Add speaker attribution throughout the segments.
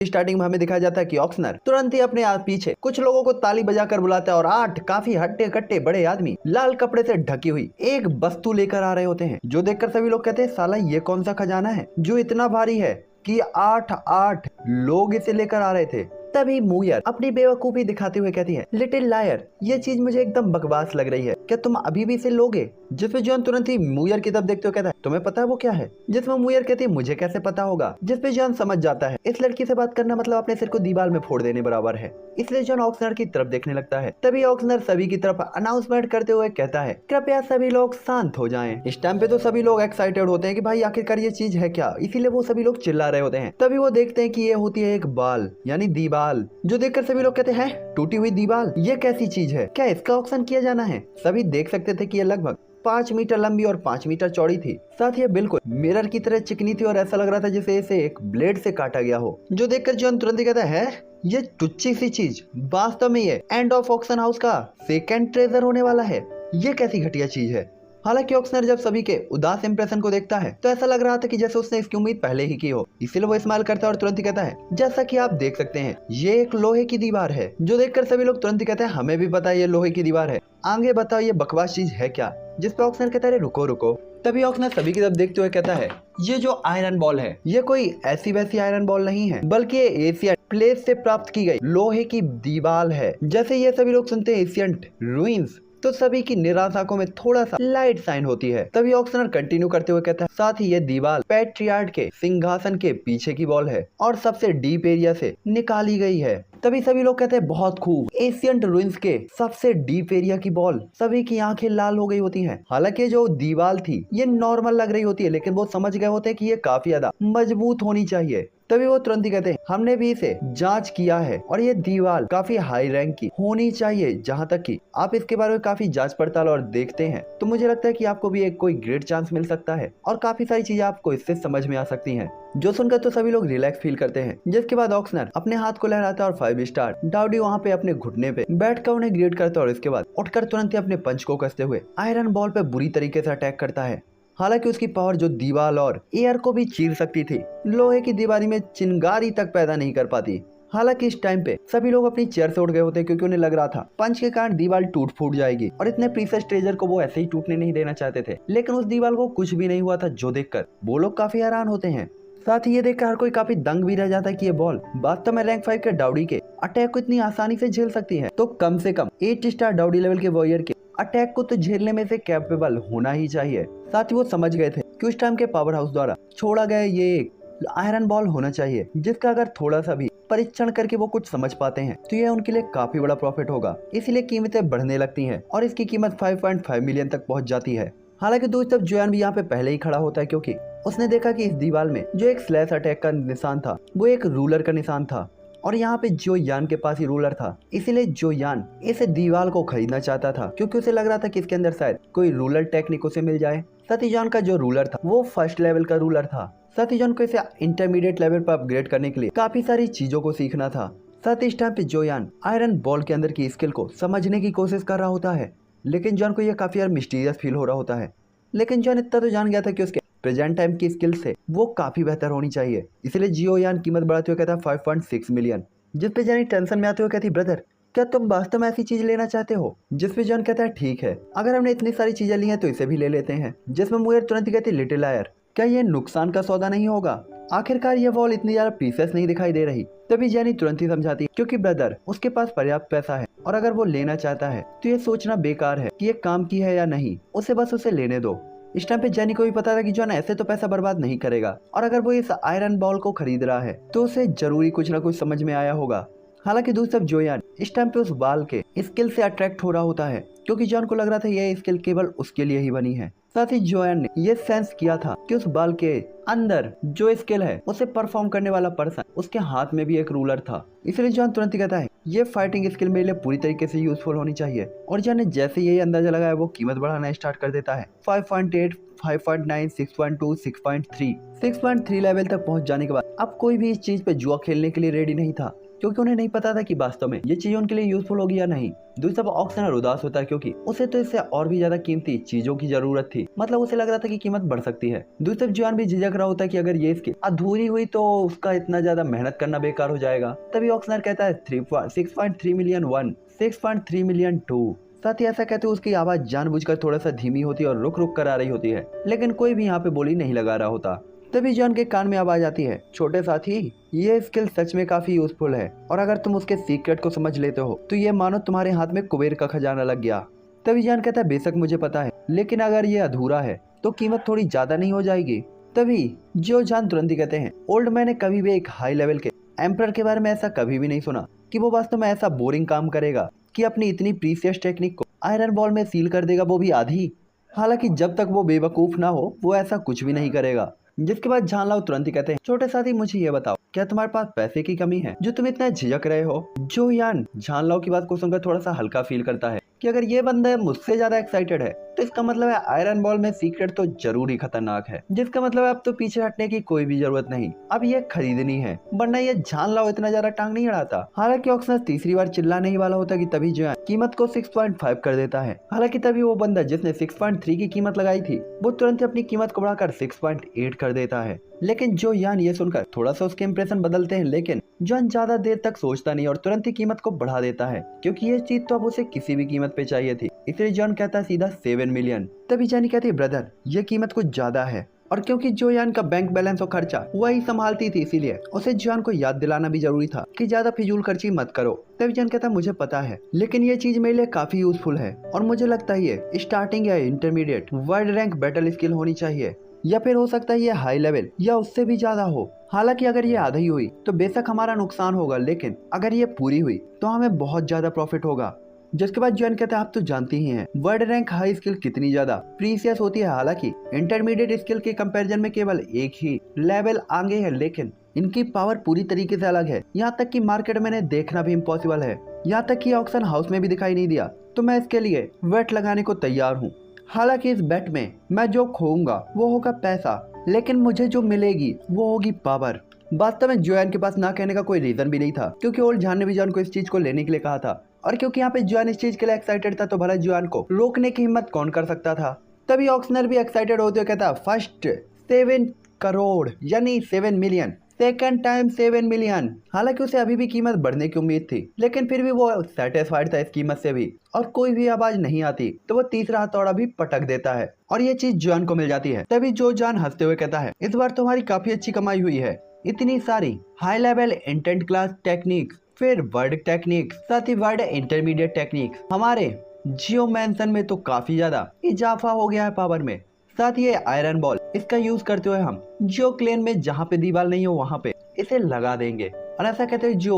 Speaker 1: Starting में हमें दिखाया जाता है कि ऑक्शनर तुरंत ही अपने पीछे कुछ लोगों को ताली बजाकर बुलाता है और 8 काफी हट्टे कट्टे बड़े आदमी लाल कपड़े से ढकी हुई एक वस्तु लेकर आ रहे होते हैं, जो देखकर सभी लोग कहते हैं साला ये कौन सा खजाना है जो इतना भारी है कि 8 लोग इसे लेकर आ रहे थे। तभी मूयर अपनी बेवकूफी दिखाते हुए कहती है, लिटिल लायर, ये चीज मुझे एकदम बकवास लग रही है, क्या तुम अभी भी इसे लोगे? जिसपे जॉन तुरंत ही मूयर की तरफ देखते हुए कहता है, तुम्हें पता है वो क्या है? जिसमें मूयर कहती है, मुझे कैसे पता होगा? जिसपे जॉन समझ जाता है इस लड़की से बात करना मतलब अपने सिर को दीवार में फोड़ देने बराबर है, इसलिए जॉन ऑक्सनर की तरफ देखने लगता है। तभी ऑक्सनर सभी की तरफ अनाउंसमेंट करते हुए कहता है, कृपया सभी लोग शांत हो जाएं। इस टाइम पे तो सभी लोग एक्साइटेड होते हैं कि भाई आखिरकार ये चीज है क्या, इसीलिए वो सभी लोग चिल्ला रहे होते हैं। तभी वो देखते हैं कि ये होती है एक बाल यानी दीवाल, जो देखकर सभी लोग कहते हैं, टूटी हुई दीवाल, ये कैसी चीज है, क्या इसका ऑक्शन किया जाना है? सभी देख सकते थे कि ये लगभग 5 मीटर लंबी और 5 मीटर चौड़ी थी, साथ ही बिल्कुल मिरर की तरह चिकनी थी और ऐसा लग रहा था जैसे इसे एक ब्लेड से काटा गया हो, जो देखकर जॉन तुरंत ही कहता है, ये टुच्ची सी चीज वास्तव में ये एंड ऑफ ऑक्शन हाउस का सेकंड ट्रेजर होने वाला है, ये कैसी घटिया चीज है। हालांकि ऑक्सनर जब सभी के उदास इंप्रेशन को देखता है तो ऐसा लग रहा था कि जैसे उसने इसकी उम्मीद पहले ही की हो, इसीलिए वो स्माइल करता है और तुरंत ही कहता है, जैसा कि आप देख सकते हैं ये एक लोहे की दीवार है, जो देखकर सभी लोग तुरंत ही कहते हैं, हमें भी पता है ये लोहे की दीवार है, आगे बताओ ये बकवास चीज है क्या? जिस पे ऑक्सनर कहता है, रुको रुको। तभी ऑक्सनर सभी की तरफ देखते हुए कहता है, ये जो आयरन बॉल है ये कोई ऐसी वैसी आयरन बॉल नहीं है, बल्कि ये एशियन प्लेस से प्राप्त की गई लोहे की दीवार है। जैसे ये सभी लोग सुनते हैं एशियंट रूइंस तो सभी की निराश आंखों में थोड़ा सा लाइट साइन होती है। तभी ऑक्सनर कंटिन्यू करते हुए कहता है, साथ ही ये दीवार पैट्रियार्ड के सिंहासन के पीछे की वॉल है और सबसे डीप एरिया से निकाली गई है। तभी सभी लोग कहते हैं, बहुत खूब, एशियंट रूइंस के सबसे डीप एरिया की बॉल। सभी की आंखें लाल हो गई होती हैं। हालांकि जो दीवार थी ये नॉर्मल लग रही होती है, लेकिन वो समझ गए होते हैं कि ये काफी ज्यादा मजबूत होनी चाहिए। तभी वो तुरंत ही कहते हैं, हमने भी इसे जांच किया है और ये दीवार काफी हाई रैंक की होनी चाहिए। जहां तक कि आप इसके बारे में काफी जांच पड़ताल और देखते हैं तो मुझे लगता है कि आपको भी एक कोई ग्रेट चांस मिल सकता है और काफी सारी चीजें आपको इससे समझ में आ सकती हैं। जो सुनकर तो सभी लोग रिलैक्स फील करते हैं। जिसके बाद ऑक्सनर अपने हाथ को लहराता है और 5 स्टार डाउडी वहाँ पे अपने घुटने पे बैठकर उन्हें ग्रीट करता है और इसके बाद उठकर तुरंत ही अपने पंच को कसते हुए आयरन बॉल पे बुरी तरीके से अटैक करता है। हालांकि उसकी पावर जो दीवार और एयर को भी चीर सकती थी, लोहे की दीवारी में चिंगारी तक पैदा नहीं कर पाती। हालांकि इस टाइम पे सभी लोग अपनी चेयर से उठ गए होते क्योंकि उन्हें लग रहा था पंच के कारण दीवार टूट फूट जाएगी और इतने प्रीशियस ट्रेजर को वो ऐसे ही टूटने नहीं देना चाहते थे। लेकिन उस दीवार को कुछ भी नहीं हुआ था, जो देखकर वो लोग काफी हैरान होते हैं। साथ ही ये देखकर हर कोई काफी दंग भी रह जाता है कि ये बॉल वास्तव में रैंक 5 के डाउडी के अटैक को इतनी आसानी से झेल सकती है, तो कम से कम 8 स्टार डाउडी लेवल के वॉरियर के अटैक को तो झेलने में से कैपेबल होना ही चाहिए। साथ ही वो समझ गए थे कि उस टाइम के पावर हाउस द्वारा छोड़ा गया ये एक आयरन बॉल होना चाहिए, जिसका अगर थोड़ा सा भी परीक्षण करके वो कुछ समझ पाते हैं तो यह उनके लिए काफी बड़ा प्रॉफिट होगा। इसीलिए कीमतें बढ़ने लगती हैं और इसकी कीमत 5.5 मिलियन तक पहुंच जाती है। हालांकि दूसरी तरफ जोयान भी यहाँ पे पहले ही खड़ा होता है क्योंकि उसने देखा कि इस दीवार में जो एक स्लैश अटैक का निशान था वो एक रूलर का निशान था और यहाँ पे जो यान के पास ही रूलर था, इसीलिए जो यान इस दीवार को खरीदना चाहता था क्योंकि उसे लग रहा था कि इसके अंदर शायद कोई रूलर टेक्निक उसे मिल जाए। सतीजान का जो रूलर था वो फर्स्ट लेवल का रूलर था। सतीजान को इसे इंटरमीडिएट लेवल पर अपग्रेड करने के लिए काफी सारी चीजों को सीखना था। साथ ही इस टाइम पे जोयान आयरन बॉल के अंदर की स्किल को समझने की कोशिश कर रहा होता है, लेकिन जॉन को यह काफी यार मिस्टीरियस फील हो रहा होता है। लेकिन जॉन इतना तो जान गया था कि उसके प्रेजेंट टाइम की स्किल से वो काफी बेहतर होनी चाहिए, इसलिए जियोयान कीमत बढ़ाते हुए कहता है 5.6 मिलियन। जिस पे जानी टेंशन में आते हुए कहती, ब्रदर क्या तुम वास्तव में ऐसी चीज लेना चाहते हो? जिस पे जॉन कहता है, ठीक है, अगर हमने इतनी सारी चीजें ली हैं तो इसे भी ले लेते हैं। जिसमें मुझे तुरंत ही कहती, लिटिल लायर, क्या ये नुकसान का सौदा नहीं होगा? आखिरकार ये वॉल इतनी ज्यादा प्रीशियस नहीं दिखाई दे रही। तभी जैनी तुरंत ही समझाती क्योंकि ब्रदर उसके पास पर्याप्त पैसा है और अगर वो लेना चाहता है तो ये सोचना बेकार है कि ये काम की है या नहीं, उसे बस उसे लेने दो। इस टाइम पे जैनी को भी पता था कि जॉन ऐसे तो पैसा बर्बाद नहीं करेगा और अगर वो इस आयरन बॉल को खरीद रहा है तो उसे जरूरी कुछ ना कुछ समझ में आया होगा। हालांकि दूसरी तरफ जोयान इस टाइम पे उस बाल के स्किल से अट्रैक्ट हो रहा होता है क्योंकि जॉन को लग रहा था यह स्किल केवल उसके लिए ही बनी है। साथ ही जोयान ने यह सेंस किया था कि उस बाल के अंदर जो स्किल है उसे परफॉर्म करने वाला पर्सन उसके हाथ में भी एक रूलर था। इसलिए जॉन तुरंत ही कहता है, ये फाइटिंग स्किल मेरे लिए पूरी तरीके से यूजफुल होनी चाहिए। और जॉन ने जैसे यही अंदाजा लगाया वो कीमत बढ़ाना स्टार्ट कर देता है। 5.8, 5.9, 6.2, 6.3 लेवल तक पहुंच जाने के बाद अब कोई भी इस चीज पे जुआ खेलने के लिए रेडी नहीं था। क्योंकि उन्हें नहीं पता था कि वास्तव में ये चीज उनके लिए यूजफुल होगी या नहीं। दूसरी तरफ ऑक्शनर उदास होता है क्योंकि उसे तो इससे और भी ज्यादा कीमती चीजों की जरूरत थी, मतलब उसे लग रहा था कि कीमत बढ़ सकती है। दूसरी तरफ जुआन भी झिझक रहा होता है कि अगर ये इसकी अधूरी हुई तो उसका इतना ज्यादा मेहनत करना बेकार हो जाएगा। तभी ऑक्शनर कहता है 6.3 मिलियन 1, 6.3 मिलियन 2। साथ ही ऐसा कहते हुए उसकी आवाज जानबूझकर थोड़ा सा धीमी होती है और रुक रुक कर आ रही होती है, लेकिन कोई भी यहाँ पे बोली नहीं लगा रहा होता। तभी जॉन के कान में आवाज आती है, छोटे साथी, ये स्किल सच में काफी यूजफुल है और अगर तुम उसके सीक्रेट को समझ लेते हो तो ये मानो तुम्हारे हाथ में कुबेर का खजाना लग गया। तभी जॉन कहता है, बेशक मुझे पता है, लेकिन अगर ये अधूरा है तो कीमत थोड़ी ज्यादा नहीं हो जाएगी। तभी जो जॉन तुरंत ही कहते हैं, ओल्ड मैन ने कभी भी एक हाई लेवल के एम्परर के बारे में ऐसा कभी भी नहीं सुना कि वो वास्तव में ऐसा बोरिंग काम करेगा कि अपनी इतनी प्रीसियस टेक्निक को आयरन बॉल में सील कर देगा, वो भी आधी। हालांकि जब तक वो बेवकूफ ना हो वो ऐसा कुछ भी नहीं करेगा। जिसके बाद झानलाओ तुरंत ही कहते हैं, छोटे साथी मुझे ये बताओ, क्या तुम्हारे पास पैसे की कमी है जो तुम इतना झिझक रहे हो? जो यान झानलाओ की बात को सुनकर थोड़ा सा हल्का फील करता है कि अगर ये बंदा मुझसे ज्यादा एक्साइटेड है तो इसका मतलब है आयरन बॉल में सीक्रेट तो जरूर ही खतरनाक है, जिसका मतलब है अब तो पीछे हटने की कोई भी जरूरत नहीं, अब ये खरीदनी है, वरना ये झानलाओ इतना ज्यादा टांग नहीं अड़ाता। हालांकि ऑक्शनर तीसरी बार चिल्लाने ही वाला होता कि तभी जो कीमत को 6.5 कर देता है। हालांकि तभी वो बंदा जिसने 6.3 की कीमत लगाई थी वो तुरंत ही अपनी कीमत को बढ़ाकर 6.8 कर देता है। लेकिन जो यान ये सुनकर थोड़ा सा उसके इंप्रेशन बदलते हैं, लेकिन जॉन ज्यादा देर तक सोचता नहीं और तुरंत ही कीमत को बढ़ा देता है, क्योंकि ये चीज तो अब उसे किसी भी कीमत पे चाहिए थी। इसलिए जॉन कहता है सीधा 7 मिलियन। तभी जानी कहती है, ब्रदर ये कीमत कुछ ज्यादा है, और क्योंकि जो यान का बैंक बैलेंस और खर्चा वही संभालती थी, इसीलिए उसे जॉन को याद दिलाना भी जरूरी था कि ज्यादा फिजूल खर्ची मत करो। तभी जॉन कहता है, मुझे पता है, लेकिन ये चीज मेरे लिए काफी यूजफुल है और मुझे लगता है ये स्टार्टिंग या intermediate world rank battle skill होनी चाहिए, या फिर हो सकता है ये हाई लेवल या उससे भी ज्यादा हो। हालांकि अगर ये आधी हुई तो बेशक हमारा नुकसान होगा, लेकिन अगर ये पूरी हुई तो हमें बहुत ज्यादा प्रॉफिट होगा। जिसके बाद जॉन कहता है, आप तो जानते ही हैं वर्ल्ड रैंक हाई स्किल कितनी ज्यादा प्रीसियस होती है। हालांकि इंटरमीडिएट स्किल के कंपैरिजन में केवल एक ही लेवल आगे है, लेकिन इनकी पावर पूरी तरीके से अलग है, यहाँ तक कि मार्केट में इन्हें देखना भी इम्पॉसिबल है, यहाँ तक कि ऑक्शन हाउस में भी दिखाई नहीं दिया। तो मैं इसके लिए वेट लगाने को तैयार हूँ। हालांकि इस बेट में मैं जो खोऊंगा वो होगा पैसा, लेकिन मुझे जो मिलेगी वो होगी पावर। वास्तव में जोयान के पास ना कहने का कोई रीजन भी नहीं था, क्योंकि ओल्ड जान ने भी जॉन को इस चीज को लेने के लिए कहा था, और क्योंकि यहाँ पे जोयान इस चीज के लिए एक्साइटेड था तो भला जोयान को रोकने की हिम्मत कौन कर सकता था। तभी ऑक्शनर भी एक्साइटेड होते हुए कहता, फर्स्ट 7 करोड़ यानी 7 मिलियन, सेकेंड टाइम 7 मिलियन। हालांकि उसे अभी भी कीमत बढ़ने की उम्मीद थी, लेकिन फिर भी वो सेटिस्फाइड था इस कीमत से भी, और कोई भी आवाज नहीं आती तो वो तीसरा हथौड़ा भी पटक देता है और ये चीज जॉन को मिल जाती है। तभी जो जॉन हंसते हुए कहता है, इस बार तुम्हारी काफी अच्छी कमाई हुई है, इतनी सारी high level intent class techniques, फिर वर्ड टेक्निक्स, साथ ही वर्ड इंटरमीडिएट टेक्निक्स, हमारे जियो मैंसन में तो काफी ज्यादा इजाफा हो गया है पावर में। साथ ही आयरन बॉल, इसका यूज करते हुए हम जो क्लेन में जहाँ पे दीवार नहीं हो वहाँ पे इसे लगा देंगे। और ऐसा कहते हैं जो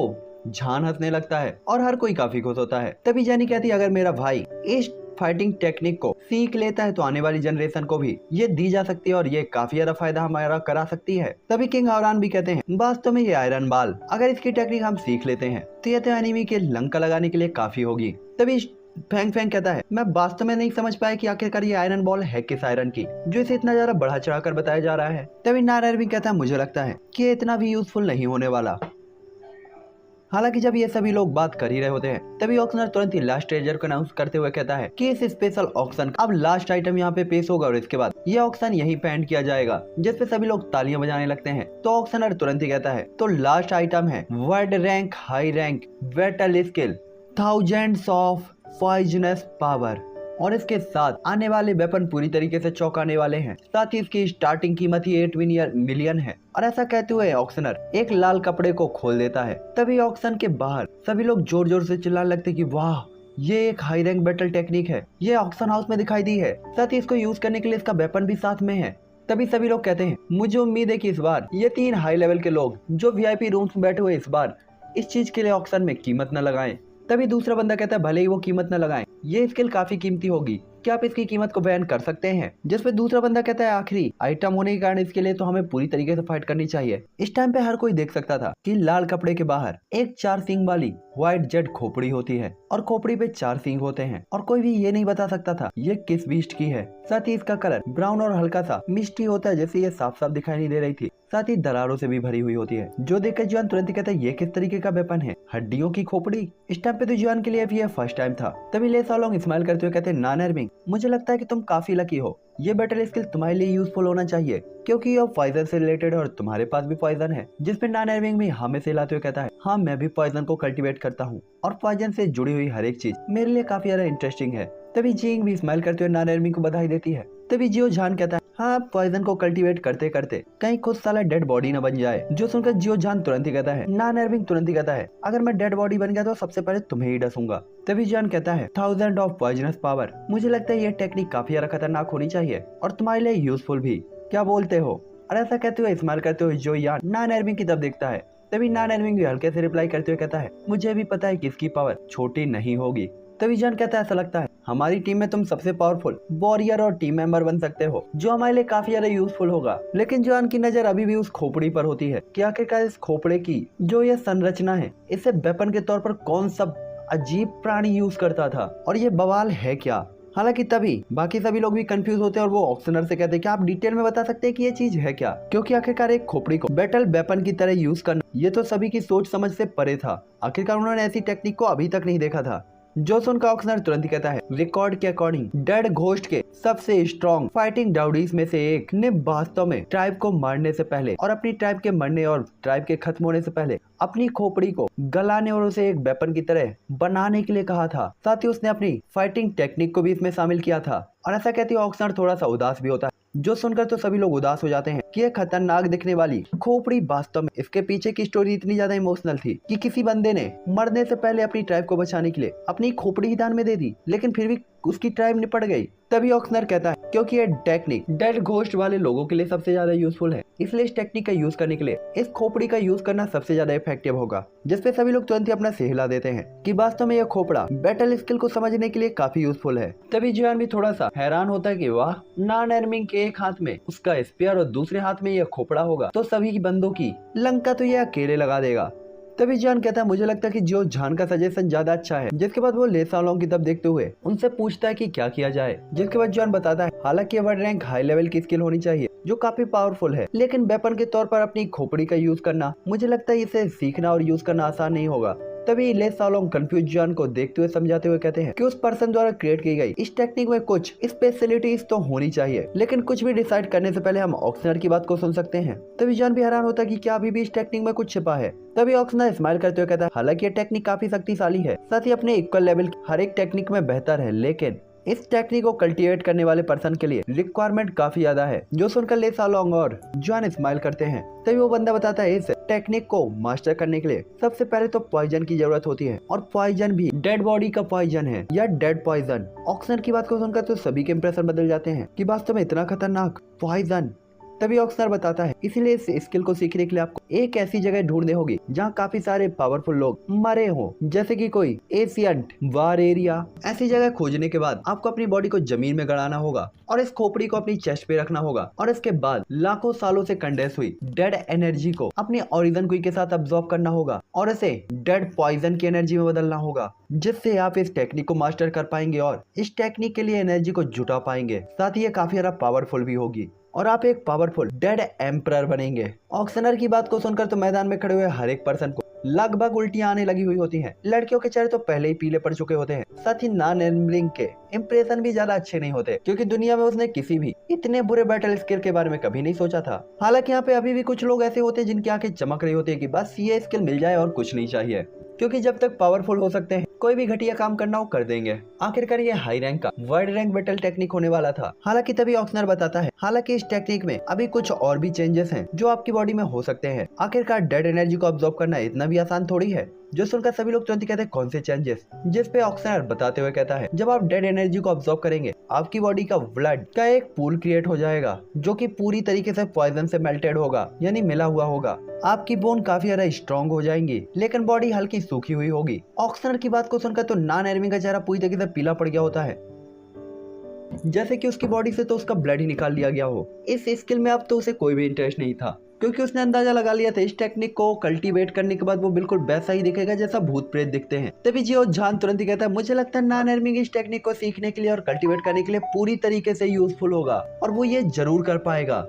Speaker 1: जान हंसने लगता है और हर कोई काफी खुश होता है। तभी जानी कहती है, अगर मेरा भाई इस फाइटिंग टेक्निक को सीख लेता है तो आने वाली जनरेशन को भी ये दी जा सकती है और ये काफी ज्यादा फायदा हमारा करा सकती है। तभी किंग हावरान भी कहते हैं, वास्तव में ये आयरन बॉल अगर इसकी टेक्निक हम सीख लेते हैं तो ये तो एनिमी के लंका लगाने के लिए काफी होगी। तभी फैंग फैंग कहता है, मैं वास्तव में नहीं समझ पाया कि आखिरकार ये आयरन बॉल है किस आयरन की जो इसे इतना ज्यादा बढ़ा चढ़ा कर बताया जा रहा है। तभी नारायण भी कहता है, मुझे लगता है कि इतना भी यूजफुल नहीं होने वाला। हालांकि जब ये सभी लोग बात कर ही रहे होते हैं तभी ऑक्शनर तुरंत ही लास्ट ट्रेजर को अनाउंस करते हुए कहता है कि इस स्पेशल ऑक्शन अब लास्ट आइटम यहाँ पे पेश होगा और इसके बाद ये ऑक्शन यहीं पे एंड किया जाएगा, जिस पे सभी लोग तालियां बजाने लगते हैं। तो ऑक्शनर तुरंत ही कहता है, तो लास्ट आइटम है world rank high rank battle skill, thousands of poisonous power, और इसके साथ आने वाले वेपन पूरी तरीके से चौंकाने वाले हैं। साथ ही इसकी स्टार्टिंग कीमत ही 8 मिलियन है। और ऐसा कहते हुए ऑक्शनर एक लाल कपड़े को खोल देता है। तभी ऑक्शन के बाहर सभी लोग जोर जोर से चिल्लाने लगते कि वाह, ये एक हाई रैंक बैटल टेक्निक है, ये ऑक्शन हाउस में दिखाई दी है, साथ ही इसको यूज करने के लिए इसका वेपन भी साथ में है। तभी सभी लोग कहते हैं, मुझे उम्मीद है कि इस बार ये 3 हाई लेवल के लोग जो VIP रूम्स में बैठे हुए इस बार इस चीज के लिए ऑक्शन में कीमत न लगाएं। तभी दूसरा बंदा कहता है, भले ही वो कीमत न लगाएं, ये स्किल काफी कीमती होगी, क्या आप इसकी कीमत को बयान कर सकते हैं? जिसपे दूसरा बंदा कहता है आखिरी आइटम होने के कारण इसके लिए तो हमें पूरी तरीके से फाइट करनी चाहिए। इस टाइम पे हर कोई देख सकता था कि लाल कपड़े के बाहर एक 4 सींग वाली व्हाइट जेड खोपड़ी होती है और खोपड़ी पे 4 सींग होते हैं और कोई भी ये नहीं बता सकता था ये किस बीस्ट की है। साथ ही इसका कलर ब्राउन और हल्का सा मिस्टी होता है, जैसे ये साफ साफ दिखाई नहीं दे रही थी। साथ ही दरारों से भी भरी हुई होती है, जो देखकर जुआन तुरंत ही कहता है ये किस तरीके का वेपन है, हड्डियों की खोपड़ी। इस टाइम पे तो जुआन के लिए अभी ये फर्स्ट टाइम था। तभी ले सालोंग स्माइल करते हुए कहते हैं नान एर्मिंग, मुझे लगता है कि तुम काफी लकी हो, ये बैटल स्किल तुम्हारे लिए यूजफुल होना चाहिए क्योंकि ये पॉइजन से रिलेटेड है और तुम्हारे पास भी पॉइजन है। जिसपे नान एर्मिंग भी हाँ में से हिलाते हुए कहता है हाँ मैं भी पॉइजन को कल्टीवेट करता हूँ और पॉइजन से जुड़ी हुई हर एक चीज मेरे लिए काफी ज्यादा इंटरेस्टिंग है। तभी जिंग भी स्माइल करते हुए नान एर्मिंग को बधाई देती है। तभी जियो जान कहता है हाँ पॉइजन को कल्टीवेट करते करते कहीं खुद साला डेड बॉडी न बन जाए। जो सुनकर जियो जान तुरंत ही कहता है, नान एर्मिंग तुरंत ही कहता है अगर मैं डेड बॉडी बन गया तो सबसे पहले तुम्हें ही डसूंगा। तभी जान कहता है 1000 ऑफ पॉइजनस पावर, मुझे लगता है ये टेक्निक काफी ज्यादा खतरनाक होनी चाहिए और तुम्हारे लिए यूजफुल भी, क्या बोलते हो? और ऐसा कहते हुए स्माइल करते हुए जो यान नान एर्मिंग की तरफ देखता है। तभी नान एर्मिंग भी हल्के से रिप्लाई करते हुए कहता है मुझे भी पता है किसकी पावर छोटी नहीं होगी। तभी जान कहता है ऐसा लगता है हमारी टीम में तुम सबसे पावरफुल वॉरियर और टीम मेंबर बन सकते हो जो हमारे लिए काफी ज्यादा यूजफुल होगा। लेकिन जान की नजर अभी भी उस खोपड़ी पर होती है कि आखिरकार इस खोपड़े की जो ये संरचना है इसे वेपन के तौर पर कौन सा अजीब प्राणी यूज करता था और ये बवाल है क्या। हालांकि तभी बाकी सभी लोग भी कंफ्यूज होते हैं और वो ऑक्शनर से कहते हैं कि आप डिटेल में बता सकते हैं कि ये चीज है क्या, क्योंकि आखिरकार एक खोपड़ी को बैटल वेपन की तरह यूज करना ये तो सभी की सोच समझ से परे था। आखिरकार उन्होंने ऐसी टेक्निक को अभी तक नहीं देखा था। जो सुनकर ऑक्शनर तुरंत ही कहता है रिकॉर्ड के अकॉर्डिंग डेड घोस्ट के सबसे स्ट्रॉन्ग फाइटिंग डाउडीज में से एक ने वास्तव में ट्राइब को मारने से पहले और अपनी ट्राइब के मरने और ट्राइब के खत्म होने से पहले अपनी खोपड़ी को गलाने और उसे एक वेपन की तरह बनाने के लिए कहा था। साथ ही उसने अपनी फाइटिंग टेक्निक को भी इसमें शामिल किया था। और ऐसा कहते हुए ऑक्शनर थोड़ा सा उदास भी होता है। जो सुनकर तो सभी लोग उदास हो जाते हैं कि ये खतरनाक दिखने वाली खोपड़ी वास्तव में इसके पीछे की स्टोरी इतनी ज्यादा इमोशनल थी कि किसी बंदे ने मरने से पहले अपनी ट्राइब को बचाने के लिए अपनी खोपड़ी ही दान में दे दी, लेकिन फिर भी उसकी ट्राइब निपट गई। तभी ऑक्शनर कहता है क्योंकि ये टेक्निक डेड घोस्ट वाले लोगों के लिए सबसे ज्यादा यूजफुल है, इसलिए इस टेक्निक का यूज करने के लिए इस खोपड़ी का यूज करना सबसे ज्यादा इफेक्टिव होगा। जिसपे सभी लोग तुरंत ही अपना सिर हिला देते हैं कि वास्तव में यह खोपड़ा बैटल स्किल को समझने के लिए काफी यूजफुल है। तभी जियान भी थोड़ा सा हैरान होता है कि वाह, नान एर्मिंग के एक हाथ में उसका स्पीयर और दूसरे हाथ में यह खोपड़ा होगा तो सभी की बंदों की लंका तो यह अकेले लगा देगा। तभी जान कहता है मुझे लगता है कि जो जान का सजेशन ज्यादा अच्छा है। जिसके बाद वो ले सालों की तरफ देखते हुए उनसे पूछता है कि क्या किया जाए। जिसके बाद जान बताता है हालांकि वर्ड रैंक हाई लेवल की स्किल होनी चाहिए जो काफी पावरफुल है, लेकिन वेपन के तौर पर अपनी खोपड़ी का यूज करना मुझे लगता है इसे सीखना और यूज करना आसान नहीं होगा। तभी ले सालोंग कंफ्यूज जान को देखते हुए समझाते हुए कहते हैं कि उस पर्सन द्वारा क्रिएट की गई इस टेक्निक में कुछ स्पेशलिटीज तो होनी चाहिए, लेकिन कुछ भी डिसाइड करने से पहले हम ऑक्शनर की बात को सुन सकते हैं। तभी जान भी हैरान होता है कि क्या अभी भी इस टेक्निक में कुछ छिपा है। तभी ऑक्शनर स्माइल करते हुए कहता है हालांकि ये टेक्निक काफी शक्तिशाली है, साथ ही अपने इक्वल लेवल हर एक टेक्निक में बेहतर है, लेकिन इस टेक्निक को कल्टीवेट करने वाले पर्सन के लिए रिक्वायरमेंट काफी ज्यादा है। जो सुनकर ले सालोंग और जॉन स्माइल करते हैं। तभी वो बंदा बताता है इस टेक्निक को मास्टर करने के लिए सबसे पहले तो पॉइजन की जरूरत होती है और पॉइजन भी डेड बॉडी का पॉइजन है या डेड पॉइजन। ऑक्शनर की बात को सुनकर तो सभी के इंप्रेशन बदल जाते हैं कि वास्तव में इतना खतरनाक पॉइजन। तभी ऑक्शनर बताता है इसीलिए इस स्किल को सीखने के लिए आपको एक ऐसी जगह ढूंढनी होगी जहाँ काफी सारे पावरफुल लोग मरे हों, जैसे कि कोई एशियंट वार एरिया। ऐसी जगह खोजने के बाद आपको अपनी बॉडी को जमीन में गड़ाना होगा और इस खोपड़ी को अपनी चेस्ट पे रखना होगा और इसके बाद लाखों सालों से कंडेंस हुई डेड एनर्जी को अपनी ओरिजिन कुई के साथ अब्सॉर्ब करना होगा और इसे डेड पॉइजन की एनर्जी में बदलना होगा, जिससे आप इस टेक्निक को मास्टर कर पाएंगे और इस टेक्निक के लिए एनर्जी को जुटा पाएंगे। साथ ही ये काफी ज्यादा पावरफुल भी होगी और आप एक पावरफुल डेड एम्परर बनेंगे। ऑक्शनर की बात को सुनकर तो मैदान में खड़े हुए हर एक पर्सन को लगभग उल्टियां आने लगी हुई होती हैं। लड़कियों के चेहरे तो पहले ही पीले पड़ चुके होते हैं। साथ ही नान एर्मिंग के इंप्रेशन भी ज्यादा अच्छे नहीं होते, क्योंकि दुनिया में उसने किसी भी इतने बुरे बैटल स्किल के बारे में कभी नहीं सोचा था। हालांकि यहाँ पे अभी भी कुछ लोग ऐसे होते हैं जिनकी आंखें चमक रही होती है कि बस ये स्किल मिल जाए और कुछ नहीं चाहिए, क्योंकि जब तक पावरफुल हो सकते हैं कोई भी घटिया काम करना वो कर देंगे। आखिरकार ये हाई रैंक का वर्ल्ड रैंक बैटल टेक्निक होने वाला था। हालांकि तभी ऑक्शनर बताता है हालांकि इस टेक्निक में अभी कुछ और भी चेंजेस हैं जो आपकी बॉडी में हो सकते हैं। आखिरकार डेड एनर्जी को अब्सॉर्ब करना इतना भी आसान थोड़ी है। जो सुनकर सभी लोग तुरंत कहते हैं कौन से चेंजेस, जिस पे ऑक्शनर बताते हुए कहता है जब आप डेड एनर्जी को अब्सॉर्ब करेंगे आपकी बॉडी का ब्लड का एक पूल क्रिएट हो जाएगा जो कि पूरी तरीके से पॉइजन से मेल्टेड होगा, यानी मिला हुआ होगा। आपकी बोन काफी ज्यादा स्ट्रॉन्ग हो जाएंगी, लेकिन बॉडी हल्की सूखी हुई होगी। ऑक्शनर की बात को सुनकर तो नान एर्मिंग का चेहरा पूरी तरीके से पीला पड़ गया होता है। जैसे कि उसकी बॉडी से तो उसका ब्लड ही निकाल लिया गया हो। इस स्किल में अब तो उसे कोई भी इंटरेस्ट नहीं था, क्योंकि उसने अंदाजा लगा लिया था इस टेक्निक को कल्टीवेट करने के बाद वो बिल्कुल वैसा ही दिखेगा जैसा भूत प्रेत दिखते हैं। तभी जियो जान तुरंत ही कहता है मुझे लगता है नॉन एर्मिंग इस टेक्निक को सीखने के लिए और कल्टीवेट करने के लिए पूरी तरीके से यूजफुल होगा और वो ये जरूर कर पाएगा।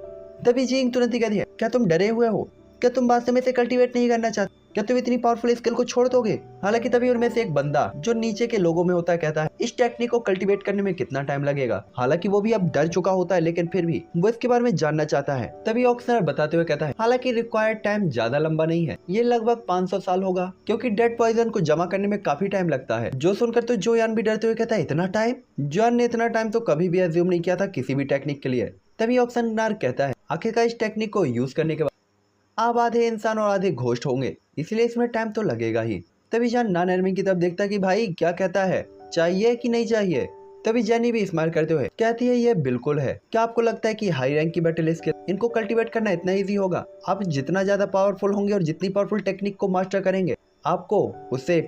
Speaker 1: तभी जिंग तुरंत ही कहती है क्या तुम डरे हुए हो? क्या तुम वास्तव में इसे कल्टीवेट नहीं करना चाहते? क्या तुम इतनी पावरफुल स्किल को छोड़ दोगे? हालांकि तभी उनमें से एक बंदा जो नीचे के लोगों में होता है कहता है इस टेक्निक को कल्टीवेट करने में कितना टाइम लगेगा। हालांकि वो भी अब डर चुका होता है, लेकिन फिर भी वो इसके बारे में जानना चाहता है। तभी ऑक्सनर बताते हुए कहता है हालांकि रिक्वायर्ड टाइम ज्यादा लंबा नहीं है, ये लगभग 500 साल होगा, क्योंकि डेड पॉइजन को जमा करने में काफी टाइम लगता है। जो सुनकर तो जोयान भी डरते हुए कहता है इतना टाइम? जोयान ने इतना टाइम तो कभी भी एज्यूम नहीं किया था किसी भी टेक्निक के लिए। तभी ऑक्सनर कहता है आखिरकार इस टेक्निक को यूज करने के बाद अब आधे इंसान और आधे घोस्ट होंगे, इसलिए इसमें टाइम तो लगेगा ही। तभी जान नॉन एर्मिंग की तरफ देखता है कि भाई क्या कहता है, चाहिए कि नहीं चाहिए? तभी जेनी भी स्माइल करते हुए कहती है ये बिल्कुल है। क्या आपको लगता है कि हाई रैंक की बैटल स्किल इनको कल्टीवेट करना इतना इजी होगा? आप जितना ज्यादा पावरफुल होंगे और जितनी पावरफुल टेक्निक को मास्टर करेंगे, आपको उससे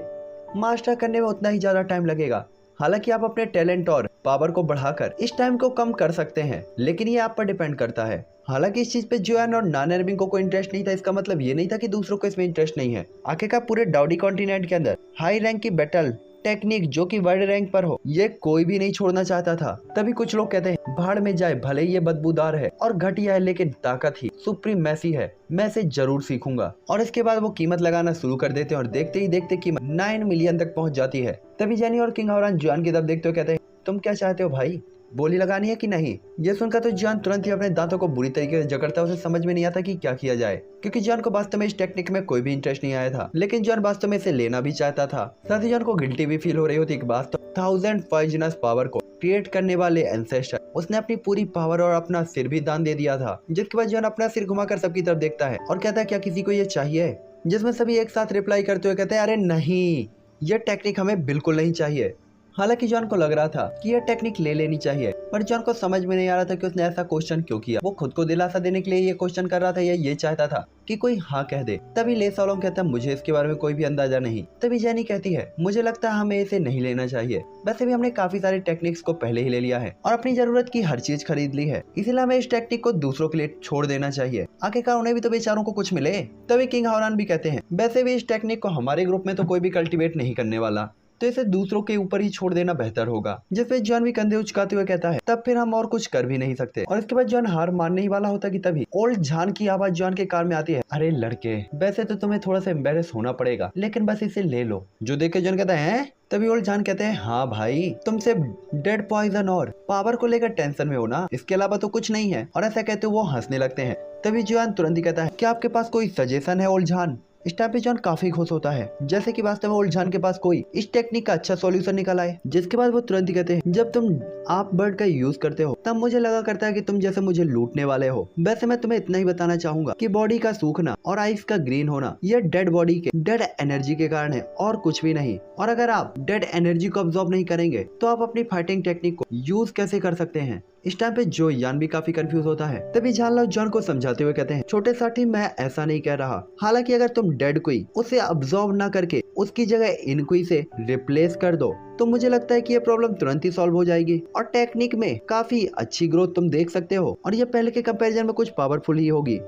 Speaker 1: मास्टर करने में उतना ही ज्यादा टाइम लगेगा। हालांकि आप अपने टैलेंट और पावर को बढ़ाकर इस टाइम को कम कर सकते हैं, लेकिन ये आप पर डिपेंड करता है। हालांकि इस चीज पे जोयान और नॉन एर्मिंग को कोई इंटरेस्ट नहीं था, इसका मतलब ये नहीं था कि दूसरों को इसमें इंटरेस्ट नहीं है। आखिरकार पूरे डाउडी कॉन्टिनेंट के अंदर हाई रैंक की बैटल टेक्निक जो कि वर्ल्ड रैंक पर हो, ये कोई भी नहीं छोड़ना चाहता था। तभी कुछ लोग कहते हैं भाड़ में जाए, भले ही ये बदबूदार है और घटिया है, लेकिन ताकत ही सुप्रीम मैसी है, मैं इसे जरूर सीखूंगा। और इसके बाद वो कीमत लगाना शुरू कर देते हैं और देखते ही देखते कीमत 9 मिलियन तक पहुंच जाती है। तभी जेनी और किंग हावरान जोयान की तरफ देखते हुए कहते हैं तुम क्या चाहते हो भाई, बोली लगानी है कि नहीं? ये सुनकर तो जान तुरंत ही अपने दांतों को बुरी तरीके से जकड़ता है। उसे समझ में नहीं आता कि क्या किया जाए, क्योंकि जान को वास्तव में इस टेक्निक में कोई भी इंटरेस्ट नहीं आया था, लेकिन जान वास्तव में इसे लेना भी चाहता था। साथ ही जान को गिल्टी भी फील हो रही होती कि वास्तव 1000 पॉइजनस पावर को क्रिएट करने वाले एंसेस्टर उसने अपनी पूरी पावर और अपना सिर भी दान दे दिया था। जिसके बाद जान अपना सिर घुमाकर सबकी तरफ देखता है और कहता है क्या किसी को ये चाहिए? जिसमें सभी एक साथ रिप्लाई करते हुए कहते हैं अरे नहीं, ये टेक्निक हमें बिल्कुल नहीं चाहिए। हालांकि जॉन को लग रहा था कि यह टेक्निक ले लेनी चाहिए, पर जॉन को समझ में नहीं आ रहा था कि उसने ऐसा क्वेश्चन क्यों किया। वो खुद को दिलासा देने के लिए ये क्वेश्चन कर रहा था या ये चाहता था कि कोई हाँ कह दे। तभी ले सोलोंग कहता है मुझे इसके बारे में कोई भी अंदाजा नहीं। तभी जेनी कहती है मुझे लगता है हमें इसे नहीं लेना चाहिए, वैसे भी हमने काफी सारे टेक्निक्स को पहले ही ले लिया है और अपनी जरूरत की हर चीज खरीद ली है, इसलिए हमें इस टेक्निक को दूसरों के लिए छोड़ देना चाहिए, आखिरकार उन्हें भी तो बेचारों को कुछ मिले। तभी किंग हावरान भी कहते हैं वैसे भी इस टेक्निक को हमारे ग्रुप में तो कोई भी कल्टीवेट नहीं करने वाला, तो इसे दूसरों के ऊपर ही छोड़ देना बेहतर होगा। जिसपे जॉन भी कंधे उचकाते हुए कहता है तब फिर हम और कुछ कर भी नहीं सकते। और इसके बाद जॉन हार मानने ही वाला होता कि तभी ओल्ड जान की आवाज जॉन के कान में आती है अरे लड़के, वैसे तो तुम्हें थोड़ा सा एम्बेरस होना पड़ेगा, लेकिन बस इसे ले लो। जो देख के जॉन कहता है तभी ओल्ड जान कहते हैं हाँ भाई, तुम सिर्फ डेड पॉइजन और पावर को लेकर टेंशन में हो ना, इसके अलावा तो कुछ नहीं है। और ऐसा कहते वो हंसने लगते हैं। तभी जॉन तुरंत ही कहता है क्या आपके पास कोई सजेशन है ओल्ड जान? इस टाइम पे जॉन काफी खुश होता है, जैसे कि वास्तव में ओल्ड जान के पास कोई इस टेक्निक का अच्छा सॉल्यूशन निकल आए। जिसके बाद वो तुरंत ही कहते हैं जब तुम आप बर्ड का यूज करते हो तब मुझे लगा करता है कि तुम जैसे मुझे लूटने वाले हो। वैसे मैं तुम्हें इतना ही बताना चाहूंगा कि बॉडी का सूखना और आइस का ग्रीन होना यह डेड बॉडी के डेड एनर्जी के कारण है और कुछ भी नहीं। और अगर आप डेड एनर्जी को अब्सॉर्ब नहीं करेंगे तो आप अपनी फाइटिंग टेक्निक को यूज कैसे कर सकते हैं? इस टाइम पे जो यान भी काफी कंफ्यूज होता है। तभी जानलाओ जॉन को समझाते हुए कहते हैं छोटे साथी, मैं ऐसा नहीं कह रहा। हालांकि अगर तुम डेड कोई उसे अब्सॉर्ब ना करके उसकी जगह इनक्वी से रिप्लेस कर दो तो मुझे लगता है कि ये प्रॉब्लम तुरंत ही सॉल्व हो जाएगी और टेक्निक में काफी अच्छी ग्रोथ तुम देख सकते हो और ये पहले के कंपैरिजन में कुछ पावरफुल ही होगी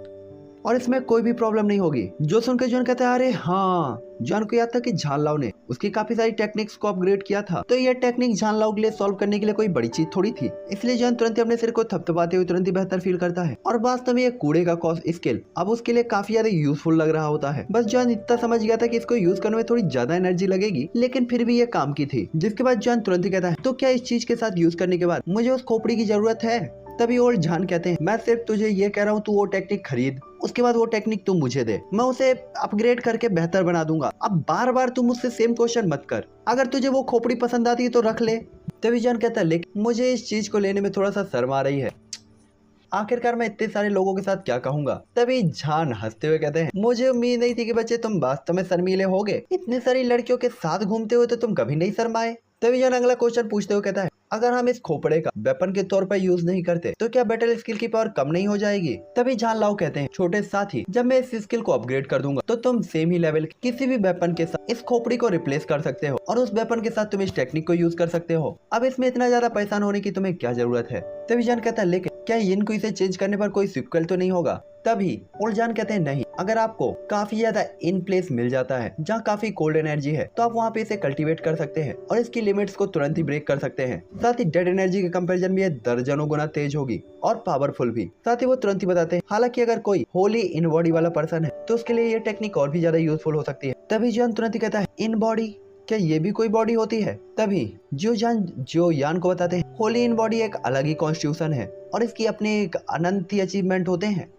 Speaker 1: और इसमें कोई भी प्रॉब्लम नहीं होगी। जो सुनकर जॉन कहता है अरे हाँ, जॉन को याद था कि झानलाओ ने उसकी काफी सारी टेक्निक्स को अपग्रेड किया था, तो ये टेक्निक झानलाओ के लिए सॉल्व करने के लिए कोई बड़ी चीज थोड़ी थी। इसलिए जॉन तुरंत ही अपने सिर को थपथपाते हुए तुरंत ही बेहतर फील करता है और वास्तव में ये कूड़े का कॉस्ट स्किल अब उसके लिए काफी ज्यादा यूजफुल लग रहा होता है। बस जॉन इतना समझ गया था कि इसको यूज करने में थोड़ी ज्यादा एनर्जी लगेगी, लेकिन फिर भी ये काम की थी। जिसके बाद जॉन तुरंत ही कहता है तो क्या इस चीज के साथ यूज करने के बाद मुझे उस खोपड़ी की जरूरत है? तभी ओल्ड जान कहते हैं मैं सिर्फ तुझे ये कह रहा हूँ तू वो टेक्निक खरीद, उसके बाद वो टेक्निक तू मुझे दे, मैं उसे अपग्रेड करके बेहतर बना दूंगा। अब बार बार तू मुझसे सेम क्वेश्चन मत कर, अगर तुझे वो खोपड़ी पसंद आती है तो रख ले। तभी जान कहता है लेकिन मुझे इस चीज को लेने में थोड़ा सा शर्म आ रही है, आखिरकार मैं इतने सारे लोगों के साथ क्या कहूंगा। तभी जान हंसते हुए कहते हैं मुझे उम्मीद नहीं थी कि बच्चे तुम वास्तव में शर्मीले होगे, इतनी सारी लड़कियों के साथ घूमते हुए तो तुम कभी नहीं शर्माए। तभी जान अगला क्वेश्चन पूछते हुए कहता है अगर हम इस खोपड़े का वेपन के तौर पर यूज नहीं करते तो क्या बैटल स्किल की पावर कम नहीं हो जाएगी? तभी जान लाओ कहते हैं, छोटे साथी, जब मैं इस स्किल को अपग्रेड कर दूंगा तो तुम सेम ही लेवल किसी भी वेपन के साथ इस खोपड़ी को रिप्लेस कर सकते हो और उस वेपन के साथ तुम इस टेक्निक को यूज कर सकते हो। अब इसमें इतना ज्यादा परेशान होने की तुम्हें क्या जरूरत है? तभी जान कहता है, लेकिन क्या इनको इसे चेंज करने पर कोई सिक्वल तो नहीं होगा? तभी ओल्ड जान कहते हैं, नहीं, अगर आपको काफी ज्यादा इन प्लेस मिल जाता है जहाँ काफी कोल्ड एनर्जी है तो आप वहाँ पे इसे कल्टीवेट कर सकते हैं और इसकी लिमिट्स को तुरंत ही ब्रेक कर सकते हैं। साथ ही डेड एनर्जी के कंपैरिजन में ये दर्जनों गुना तेज होगी और पावरफुल भी। साथ ही वो तुरंत ही बताते हैं, हालांकि अगर कोई होली इन बॉडी वाला पर्सन है तो उसके लिए ये टेक्निक और भी ज्यादा यूजफुल हो सकती है। तभी जॉन तुरंत ही कहता है, इन बॉडी, क्या ये भी कोई बॉडी होती है? तभी जो यान को बताते हैं, होली इन बॉडी एक अलग ही कॉन्स्टिट्यूशन है और इसकी अपने एक अनंत ही अचीवमेंट होते हैं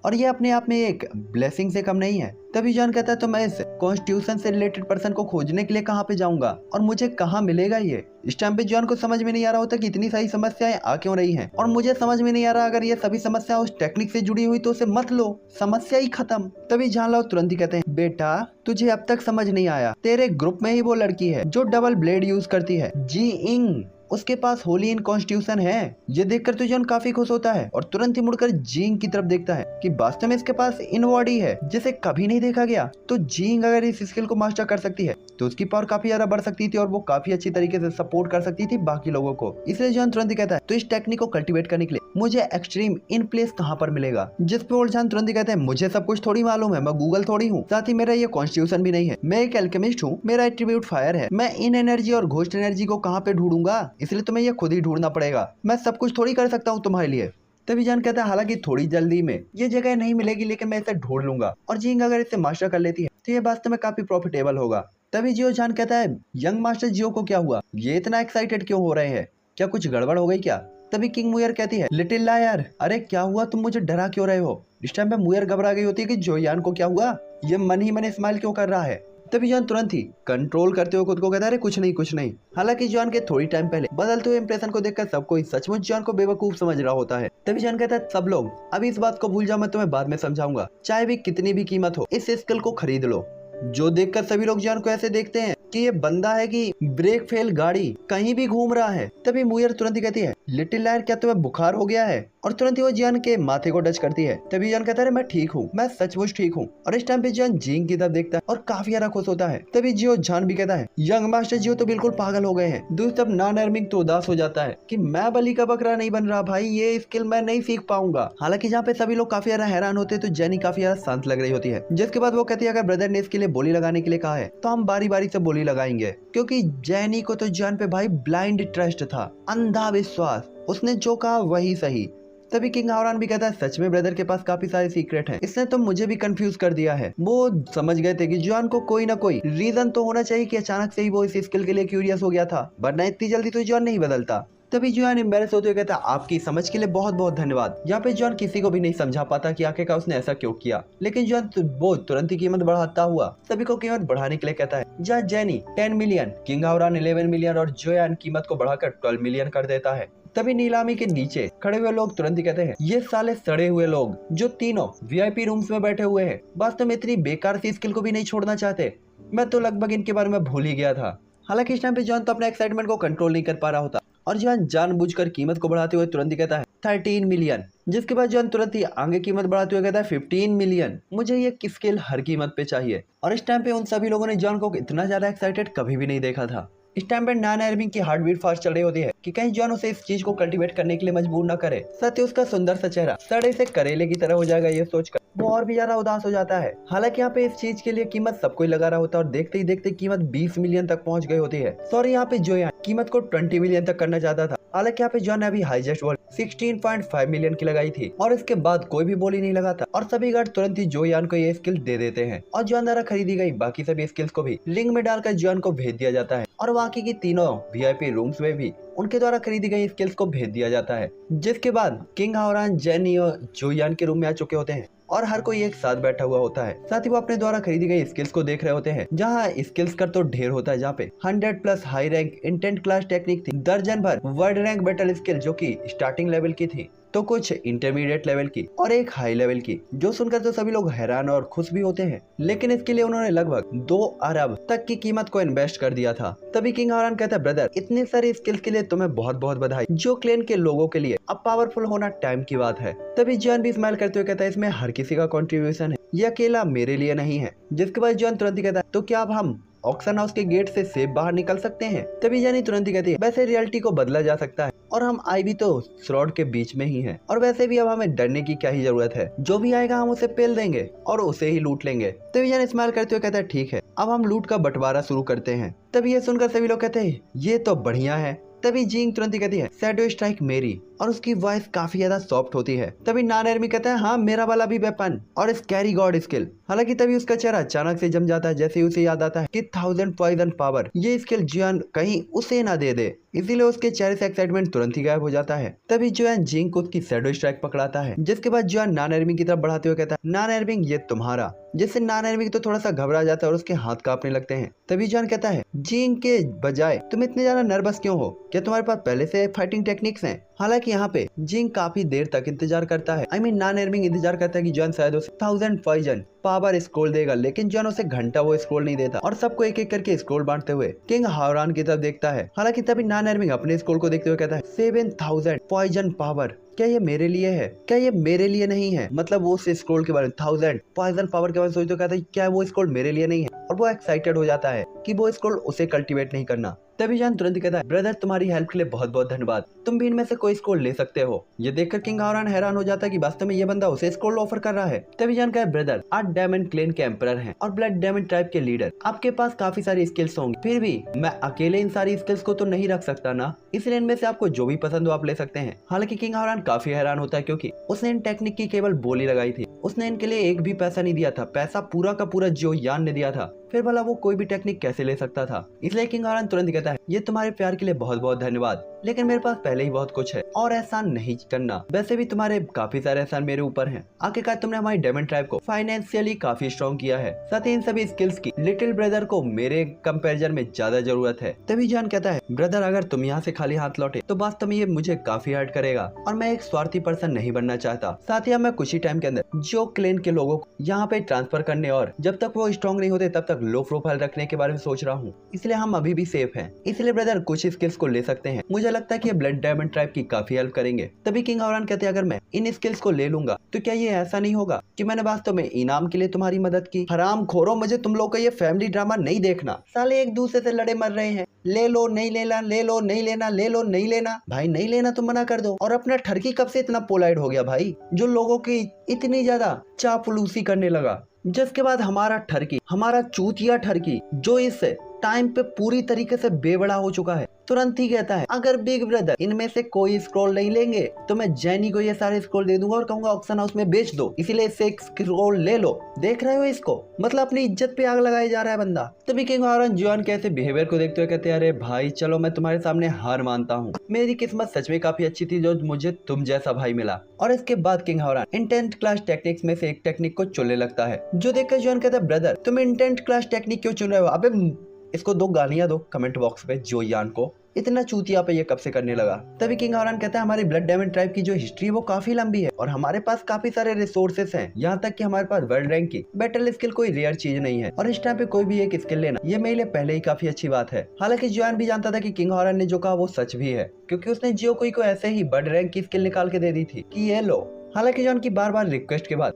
Speaker 1: और ये अपने आप में एक ब्लेसिंग से कम नहीं है। तभी जॉन कहता है, तो मैं इस कॉन्स्टिट्यूशन से रिलेटेड पर्सन को खोजने के लिए कहाँ पे जाऊंगा और मुझे कहाँ मिलेगा ये? इस टाइम पे जॉन को समझ में नहीं आ रहा होता कि इतनी सारी समस्याएं आ क्यों रही हैं और मुझे समझ में नहीं आ रहा, अगर ये सभी समस्या उस टेक्निक से जुड़ी हुई तो उसे मत लो, समस्या ही खत्म। तभी जान लो तुरंत ही कहते हैं, बेटा तुझे अब तक समझ नहीं आया, तेरे ग्रुप में ही वो लड़की है जो डबल ब्लेड यूज करती है, जी इंग, उसके पास होली इन कॉन्स्टिट्यूशन है। ये देखकर तो जॉन काफी खुश होता है और तुरंत ही मुड़कर जींग की तरफ देखता है कि वास्तव में इसके पास इन बॉडी है जिसे कभी नहीं देखा गया। तो जींग अगर इस स्किल को मास्टर कर सकती है तो उसकी पावर काफी ज्यादा बढ़ सकती थी और वो काफी अच्छी तरीके से सपोर्ट कर सकती थी बाकी लोगों को। इसलिए जॉन तुरंत ही कहता है, तो इस टेक्निक को कल्टीवेट करने के लिए मुझे एक्सट्रीम इन प्लेस कहाँ पर मिलेगा? जिस पे ओल्ड जान तुरंत ही कहते हैं, मुझे सब कुछ थोड़ी मालूम है, मैं गूगल थोड़ी हूँ, साथ ही मेरा ये कॉन्स्टिट्यूशन भी नहीं है, मैं एक एल्केमिस्ट हूँ, मेरा एट्रीब्यूट फायर है, मैं इन एनर्जी और घोस्ट एनर्जी को कहाँ पे ढूंढूंगा? इसलिए तुम्हें ये खुद ही ढूंढना पड़ेगा, मैं सब कुछ थोड़ी कर सकता हूँ तुम्हारे लिए। तभी जान कहता है, हालांकि थोड़ी जल्दी में ये जगह नहीं मिलेगी लेकिन मैं इसे ढूंढ लूंगा और जिंग अगर इसे मास्टर कर लेती है तो ये वास्तव में काफी प्रॉफिटेबल होगा। तभी जियो जान कहता है, यंग मास्टर जियो को क्या हुआ? ये इतना एक्साइटेड क्यों हो रहे हैं? क्या कुछ गड़बड़ हो गई क्या? तभी किंग मुयर कहती है, लिटिल लायर, अरे क्या हुआ, तुम मुझे डरा क्यों रहे हो? इस टाइम पे मुयर घबरा गई होती है कि जोयान को क्या हुआ, ये मन ही मन स्माइल क्यों कर रहा है। तभी जॉन तुरंत ही कंट्रोल करते हुए खुद को कहता है, कुछ नहीं कुछ नहीं। हालांकि जॉन के थोड़ी टाइम पहले बदलते हुए इंप्रेशन को देखकर सब कोई सचमुच जॉन को बेवकूफ समझ रहा होता है। तभी जॉन कहता है, सब लोग अभी इस बात को भूल जाओ, मैं तुम्हें बाद में समझाऊंगा, चाहे भी कितनी भी कीमत हो इस स्किल को खरीद लो। जो देखकर सभी लोग जॉन को ऐसे देखते हैं कि ये बंदा है कि ब्रेक फेल गाड़ी कहीं भी घूम रहा है। तभी मुयर तुरंत ही कहती है, लिटिल लायर क्या तुम्हें बुखार हो गया है? और तुरंत ही वो जियान के माथे को टच करती है। तभी जियान कहता है, मैं ठीक हूँ, मैं सचमुच ठीक हूँ। और इस टाइम पे जियान जिंग की तरफ देखता है और काफी ज्यादा खुश होता है। तभी जियो जान भी कहता है, यंग मास्टर जियो तो बिल्कुल पागल हो गए हैं। दूसरी तरफ नॉन एर्मिंग तो उदास हो जाता है कि मैं बलि का बकरा नहीं बन रहा भाई, ये स्किल मैं नहीं सीख पाऊंगा। हालांकि जहाँ पे सभी लोग काफी ज्यादा हैरान होते हैं तो जेनी काफी ज्यादा शांत लग रही होती है। जिसके बाद वो कहती है, अगर ब्रदर ने इसके लिए बोली लगाने के लिए कहा है तो हम बारी बारी से बोली लगाएंगे, क्योंकि जेनी को तो जान पे भाई ब्लाइंड ट्रस्ट था, अंधा विश्वास, उसने जो कहा वही सही। तभी किंग हावरान भी कहता है, सच में ब्रदर के पास काफी सारे सीक्रेट हैं, इसने तो मुझे भी कंफ्यूज कर दिया है। वो समझ गए थे कि जॉन को कोई ना कोई रीजन तो होना चाहिए कि अचानक से ही वो इस स्किल के लिए क्यूरियस हो गया था, वरना इतनी जल्दी तो जॉन नहीं बदलता। तभी जॉन एम्बेरस होते हुए कहता है, आपकी समझ के लिए बहुत बहुत धन्यवाद। यहाँ पे जॉन किसी को भी नहीं समझा पाता कि आखिरकार उसने ऐसा क्यों किया, लेकिन जॉन वो तुरंत ही कीमत बढ़ाता हुआ सभी को कीमत बढ़ाने के लिए कहता है। जहाँ जेनी 10 मिलियन, किंग हावरान 11 मिलियन और जोयान कीमत को बढ़ाकर 12 मिलियन कर देता है। तभी नीलामी के नीचे खड़े हुए लोग तुरंत ही कहते हैं, ये साले सड़े हुए लोग जो तीनों वीआईपी रूम्स में बैठे हुए हैं वास्तव में इतनी बेकार सी स्किल को भी नहीं छोड़ना चाहते, मैं तो लगभग इनके बारे में भूल ही गया था। हालांकि इस टाइम पे जॉन तो अपने एक्साइटमेंट को कंट्रोल नहीं कर पा रहा होता और जॉन जानबूझकर कीमत को बढ़ाते हुए तुरंत ही कहता है 13 मिलियन, जिसके बाद जॉन तुरंत ही आगे कीमत बढ़ाते हुए कहता है 15 मिलियन, मुझे ये स्किल हर कीमत पे चाहिए। और इस टाइम पे उन सभी लोगों ने जॉन को इतना ज्यादा एक्साइटेड कभी भी नहीं देखा था। इस टाइम पे नॉन एर्मिंग की हार्ट बीट फास्ट चल रही होती है कि कहीं जॉन उसे इस चीज को कल्टीवेट करने के लिए मजबूर न करे। सत्य उसका सुंदर सा चेहरा सड़े से करेले की तरह हो जाएगा, ये सोचकर वो और भी ज्यादा उदास हो जाता है। हालांकि यहाँ पे इस चीज के लिए कीमत सब कोई लगा रहा होता है और देखते ही देखते कीमत 20 मिलियन तक पहुंच गई होती है। सॉरी, यहाँ पे जोयान कीमत को 20 मिलियन तक करना चाहता था। हालांकि यहाँ पे जॉन ने अभी हाईएस्ट वॉल 16.5 मिलियन की लगाई थी और इसके बाद कोई भी बोली नहीं लगाता और सभी गार्ड तुरंत ही जोयान को ये स्किल दे देते हैं और जॉन द्वारा खरीदी गई बाकी सभी स्किल्स को भी लिंक में डालकर जॉन को भेज दिया जाता है और बाकी की तीनों वीआईपी रूम्स में भी उनके द्वारा खरीदी गई स्किल्स को भेज दिया जाता है। जिसके बाद किंग हावरान, जेनी और जोयान के रूम में आ चुके होते हैं और हर कोई एक साथ बैठा हुआ होता है। साथ ही वो अपने द्वारा खरीदी गई स्किल्स को देख रहे होते हैं, जहाँ स्किल्स कर तो ढेर होता है, जहाँ पे 100+ high rank intent class technique थी, दर्जन भर वर्ल्ड रैंक बैटल स्किल जो कि स्टार्टिंग लेवल की थी, तो कुछ इंटरमीडिएट लेवल की और एक हाई लेवल की, जो सुनकर तो सभी लोग हैरान और खुश भी होते हैं। लेकिन इसके लिए उन्होंने लगभग 2 अरब तक की कीमत को इन्वेस्ट कर दिया था। तभी किंग हावरान कहता है, ब्रदर इतनी सारी स्किल्स के लिए तुम्हें बहुत बहुत बधाई। जो क्लेन के लोगों के लिए अब पावरफुल होना टाइम की बात है। तभी जॉन भी स्माइल करते हुए कहता है, इसमें हर किसी का कंट्रीब्यूशन है, ये अकेला मेरे लिए नहीं है। जिसके बाद जॉन तुरंत ही कहता है, तो क्या अब हम ऑक्शन हाउस के गेट से सेफ बाहर निकल सकते हैं? तभी जानी तुरंत ही कहती है, वैसे रियलिटी को बदला जा सकता है और हम आई भी तो श्रॉड के बीच में ही हैं, और वैसे भी अब हमें डरने की क्या ही जरूरत है, जो भी आएगा हम उसे पेल देंगे और उसे ही लूट लेंगे। तभी जानी स्माइल करते हुए कहता है, ठीक है अब हम लूट का बंटवारा शुरू करते हैं। तभी ये सुनकर सभी लोग कहते हैं, ये तो बढ़िया है। तभी जिंग तुरंत ही कहती है, शैडो स्ट्राइक मेरी, और उसकी वॉइस काफी ज्यादा सॉफ्ट होती है। तभी नानएर्मी कहता है, हाँ मेरा वाला भी वेपन और स्कैरी गॉड स्किल। हालांकि तभी उसका चेहरा अचानक से जम जाता है जैसे ही उसे याद आता है कि 1000 पॉइजन पावर ये स्किल जियान कहीं उसे ना दे दे, इसीलिए उसके चेहरे से एक्साइटमेंट तुरंत ही गायब हो जाता है। तभी जोयान जिंग को उसकी शैडो स्ट्राइक पकड़ाता है, जिसके बाद जोयान नानएर्मी की तरफ बढ़ाते हुए कहता है, नानएर्मी ये तुम्हारा, जिससे नानएर्मी तो थोड़ा सा घबरा जाता है और उसके हाथ कांपने लगते हैं। तभी जोयान कहता है, जिंग के बजाय तुम इतने ज्यादा नर्वस क्यों हो? क्या तुम्हारे पास पहले से फाइटिंग टेक्निक्स हैं? हालांकि यहाँ पे जिंग काफी देर तक इंतजार करता है, नानएर्मी इंतजार करता है कि जॉन शायद उसे 1000 पॉइजन पावर स्क्रोल देगा, लेकिन जॉन उसे घंटा वो स्क्रोल नहीं देता और सबको एक एक करके स्क्रोल बांटते हुए किंग हावरान की तरफ देखता है। हालांकि तभी नानएर्मी अपने स्क्रोल को देखते हुए कहता है, 7000 पॉइजन पावर, क्या ये मेरे लिए है? क्या ये मेरे लिए नहीं है? मतलब वो उस स्क्रोल के बारे में 1000 पॉइजन पावर के बारे में सोचते हुए कहता है, क्या वो स्क्रोल मेरे लिए नहीं है? और वो एक्साइटेड हो जाता है कि वो स्क्रोल उसे कल्टीवेट नहीं करना। तभी जॉन तुरंत कहता है, ब्रदर तुम्हारी हेल्प के लिए बहुत बहुत धन्यवाद, तुम भी इनमें से कोई स्क्रोल ले सकते हो। ये देखकर किंग हावरान हैरान हो जाता है कि वास्तव में ये बंदा उसे स्क्रोल ऑफर कर रहा है। तभी जॉन कहता है, ब्रदर आप डायमंड क्लेन के एम्परर हैं और ब्लड डायमंड ट्राइब के लीडर, आपके पास काफी सारी स्किल्स होंगी, फिर भी मैं अकेले इन सारी स्किल्स को तो नहीं रख सकता ना, इसलिए इनमें से आपको जो भी पसंद हो आप ले सकते हैं। हालांकि किंग हावरान काफी हैरान होता है क्योंकि उसने इन टेक्निक की केवल बोली लगाई थी, उसने इनके लिए एक भी पैसा नहीं दिया था, पैसा पूरा का पूरा जो यान ने दिया था, फिर भला वो कोई भी टेक्निक कैसे ले सकता था। इसलिए किंग हावरान तुरंत कहता है, ये तुम्हारे प्यार के लिए बहुत बहुत धन्यवाद, लेकिन मेरे पास पहले ही बहुत कुछ है और एहसान नहीं करना, वैसे भी तुम्हारे काफी सारे एहसान मेरे ऊपर हैं। आखिरकार तुमने हमारी डायमंड ट्राइब को फाइनेंशियली काफी स्ट्रॉन्ग किया है, साथ ही इन सभी स्किल्स की लिटिल ब्रदर को मेरे कंपैरिजन में ज्यादा जरूरत है। तभी जॉन कहता है, ब्रदर अगर तुम यहाँ से खाली हाथ लौटे तो वास्तव में ये मुझे काफी हर्ट करेगा और मैं एक स्वार्थी पर्सन नहीं बनना चाहता। साथ ही अब मैं कुछ ही टाइम के अंदर जो क्लेन के लोगों को यहाँ पे ट्रांसफर करने और जब तक वो स्ट्रॉन्ग नहीं होते तब तक लो प्रोफाइल रखने के बारे में सोच रहा हूँ, इसलिए हम अभी भी सेफ हैं। इसलिए ब्रदर कुछ स्किल्स को ले सकते हैं, मुझे लगता है कि ये ब्लड डायमंड ट्राइब की काफी हेल्प करेंगे। तभी किंग हावरान कहते हैं, अगर मैं इन स्किल्स को ले लूंगा तो क्या ये ऐसा नहीं होगा कि मैंने वास्तव में इनाम के लिए तुम्हारी मदद की? हराम खोरो, मुझे तुम लोग का ये फैमिली ड्रामा नहीं देखना, साले एक दूसरे से लड़े मर रहे हैं, ले लो नहीं लेना, ले लो नहीं लेना, ले लो नहीं लेना। भाई नहीं लेना तो मना कर दो। और अपना ठरकी कब से इतना पोलाइट हो गया भाई, जो लोगों की इतनी ज्यादा चापलूसी करने लगा, जिसके बाद हमारा ठरकी, हमारा चूतिया ठरकी जो इस टाइम पे पूरी तरीके से बेवड़ा हो चुका है, तुरंत ही कहता है, अगर बिग ब्रदर इनमें से कोई स्क्रॉल नहीं लेंगे तो मैं जैनी को ये सारे स्क्रॉल दे दूंगा और कहूंगा ऑक्शन हाउस में बेच दो, इसीलिए इससे एक स्क्रॉल ले लो। देख रहे हो इसको, मतलब अपनी इज्जत पे आग लगाया जा रहा है बंदा। तभी किंग हावरान जॉन के ऐसे बिहेवियर को देखते हुए कहते हैं, अरे भाई चलो मैं तुम्हारे सामने हार मानता हूँ, मेरी किस्मत सच में काफी अच्छी थी जो मुझे तुम जैसा भाई मिला। और इसके बाद किंग हावरान इंटेंट क्लास टेक्निक्स में से एक टेक्निक को चुनने लगता है, जो देखकर जॉन कहता है, ब्रदर तुम इंटेंट क्लास टेक्निक क्यों चुन रहे हो? अबे इसको 2 गालियां दो कमेंट बॉक्स पे, जो यान को इतना चूतिया पे ये कब से करने लगा। तभी किंग हावरान कहता है, हमारी ब्लड डायमंड ट्राइब की जो हिस्ट्री है वो काफी लंबी है और हमारे पास काफी सारे रिसोर्सेस हैं, यहाँ तक कि हमारे पास वर्ल्ड रैंक की बैटल स्किल कोई रेयर चीज नहीं है और इस टाइम पे कोई भी एक स्किल लेना ये मेरे लिए पहले ही काफी अच्छी बात है। हालांकि जॉन भी जानता था कि किंग हावरान ने जो कहा वो सच भी है, क्योंकि उसने जियो कोई को ऐसे ही वर्ल्ड रैंक की स्किल निकाल के दे दी थी कि ये लो। हालांकि जॉन की बार बार रिक्वेस्ट के बाद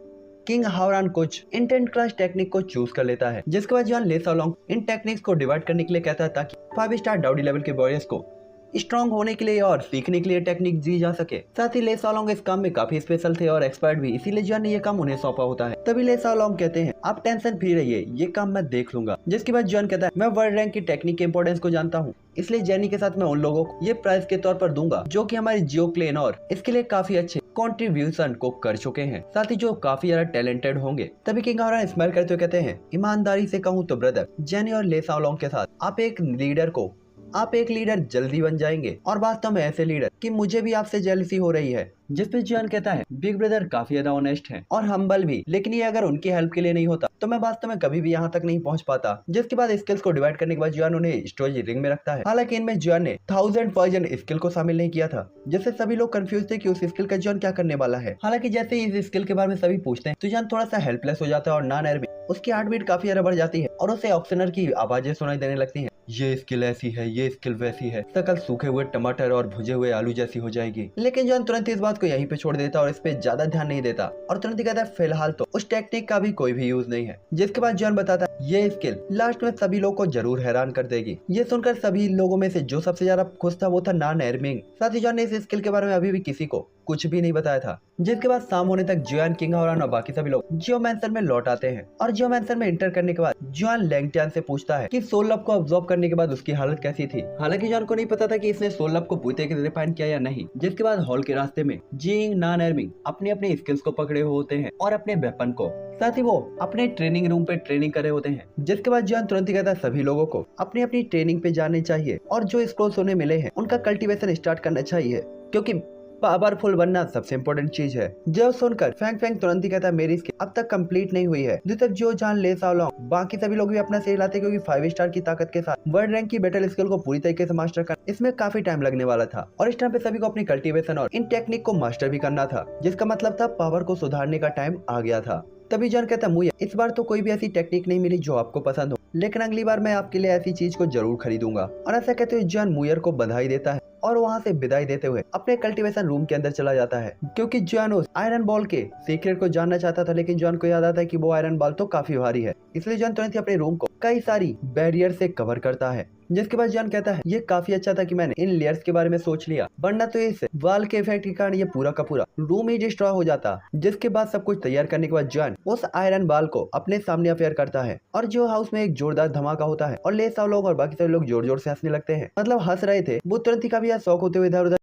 Speaker 1: किंग हावरान कुछ इंटेंट क्लास टेक्निक को चूज कर लेता है, जिसके बाद जॉन ले सॉलोंग इन टेक्निक्स को डिवाइड करने के लिए कहता है ताकि 5 स्टार डाउडी लेवल के वॉरियर्स को स्ट्रॉन्ग होने के लिए और सीखने के लिए टेक्निक दी जा सके। साथ ही ले सॉलोंग इस काम में काफी स्पेशल थे और एक्सपर्ट भी, इसीलिए जॉन ने ये काम उन्हें सौंपा होता है। तभी ले सॉलोंग कहते हैं, आप टेंशन फ्री रहिए, ये काम मैं देख लूंगा। जिसके बाद जॉन कहता है, मैं वर्ल्ड रैंक की टेक्निक के इंपोर्टेंस को जानता हूँ, इसलिए जेनी के साथ मैं उन लोगों को ये प्राइज के तौर पर दूंगा जो कि हमारी जियो क्लेन और इसके लिए काफी अच्छे कंट्रीब्यूशन को कर चुके हैं, साथ ही जो काफी ज्यादा टैलेंटेड होंगे। तभी किंग हावरान स्माइल करते हुए कहते हैं, ईमानदारी से कहूँ तो ब्रदर जेनी और ले सॉलोंग के साथ आप एक लीडर को आप एक लीडर जल्दी बन जाएंगे और वास्तव में ऐसे लीडर कि मुझे भी आपसे जेलसी हो रही है। जिसपे जियान कहता है बिग ब्रदर काफी ज्यादा ऑनेस्ट है और हम्बल भी, लेकिन ये अगर उनकी हेल्प के लिए नहीं होता तो मैं वास्तव में कभी भी यहाँ तक नहीं पहुँच पाता। जिसके बाद स्किल्स को डिवाइड करने के बाद जियान उन्हें स्टोरेज रिंग में रखता है। हालांकि इनमें जियान ने 1000 वर्जन स्किल को शामिल नहीं किया था, जिससे सभी लोग कंफ्यूज थे कि उस स्किल का जियान क्या करने वाला है। हालांकि जैसे ही इस स्किल के बारे में सभी पूछते हैं तो जियान थोड़ा सा हेल्पलेस हो जाता है और ना नर में उसकी हार्ट बीट काफी ज्यादा बढ़ जाती है और उसे ऑक्सीजन की आवाजें सुनाई देने लगती हैं। ये स्किल ऐसी है, ये स्किल वैसी है, शकल सूखे हुए टमाटर और भुजे हुए आलू जैसी हो जाएगी। लेकिन जॉन तुरंत इस बात को यहीं पे छोड़ देता और इस पे ज्यादा ध्यान नहीं देता और तुरंत ही कहता है फिलहाल तो उस टेक्निक का भी कोई भी यूज नहीं है। जिसके बाद जॉन बताता है ये स्किल लास्ट में सभी लोगों को जरूर हैरान कर देगी। ये सुनकर सभी लोगों में से जो सबसे ज्यादा खुश था वो था नान एरमिंग। साथ ही जॉन ने इस स्किल के बारे में अभी भी किसी को कुछ भी नहीं बताया था। जिसके बाद शाम होने तक जियान, किंग और बाकी सभी लोग जियो मैंसन में लौट आते हैं और जियो मैंसन में एंटर करने के बाद जियान लैंगटियान से पूछता है कि सोल लब को अब्सॉर्ब करने के बाद उसकी हालत कैसी थी। हालांकि जियान को नहीं पता था कि इसने सोल लब को पूरी तरीके से रिफाइन किया या नहीं। जिसके बाद हॉल के रास्ते में जिंग, नान एरमिंग अपने अपने स्किल्स को पकड़े हुए होते हैं और अपने वेपन को, साथ ही वो अपने ट्रेनिंग रूम पे ट्रेनिंग कर रहे होते हैं। जिसके बाद जियान तुरंत ही कहता है सभी लोगों को अपनी अपनी ट्रेनिंग पे जाने चाहिए और जो स्क्रोल्स उन्हें मिले हैं उनका कल्टीवेशन स्टार्ट करना चाहिए, क्योंकि पावरफुल बनना सबसे इम्पोर्टेंट चीज है। जब सुनकर फैंग फैंग तुरंत ही कहता है मेरी स्किल अब तक कंप्लीट नहीं हुई है। तक जो जान ले सालों बाकी सभी लोग भी अपना सही लाते, क्योंकि 5 स्टार की ताकत के साथ वर्ल्ड रैंक की बैटल स्किल को पूरी तरीके से मास्टर कर इसमें काफी टाइम लगने वाला था और इस टाइम पे सभी को अपनी कल्टीवेशन और इन टेक्निक को मास्टर भी करना था, जिसका मतलब था पावर को सुधारने का टाइम आ गया था। तभी जान कहता है मुझे इस बार तो कोई भी ऐसी टेक्निक नहीं मिली जो आपको पसंद हो, लेकिन अगली बार मैं आपके लिए ऐसी चीज को जरूर खरीदूंगा। और ऐसा कहते हुए जान मुयर को बधाई देता है और वहाँ से विदाई देते हुए अपने कल्टीवेशन रूम के अंदर चला जाता है, क्योंकि जॉन उस आयरन बॉल के सीक्रेट को जानना चाहता था। लेकिन जॉन को याद आता है कि वो आयरन बॉल तो काफी भारी है, इसलिए जॉन तुरंत ही अपने रूम को कई सारी बैरियर से कवर करता है। जिसके बाद जॉन कहता है ये काफी अच्छा था कि मैंने इन लेयर्स के बारे में सोच लिया, वरना तो इस वाल के इफेक्ट के कारण ये पूरा का पूरा रूम ही डिस्ट्रॉय हो जाता। जिसके बाद सब कुछ तैयार करने के बाद जॉन उस आयरन बॉल को अपने सामने अफेयर करता है और जो हाउस में एक जोरदार धमाका होता है और ले सब लोग और बाकी सभी लोग जोर जोर से हंसने लगते हैं, मतलब हंस रहे थे। वो तुरंत ही काफी शौक होते हुए इधर उधर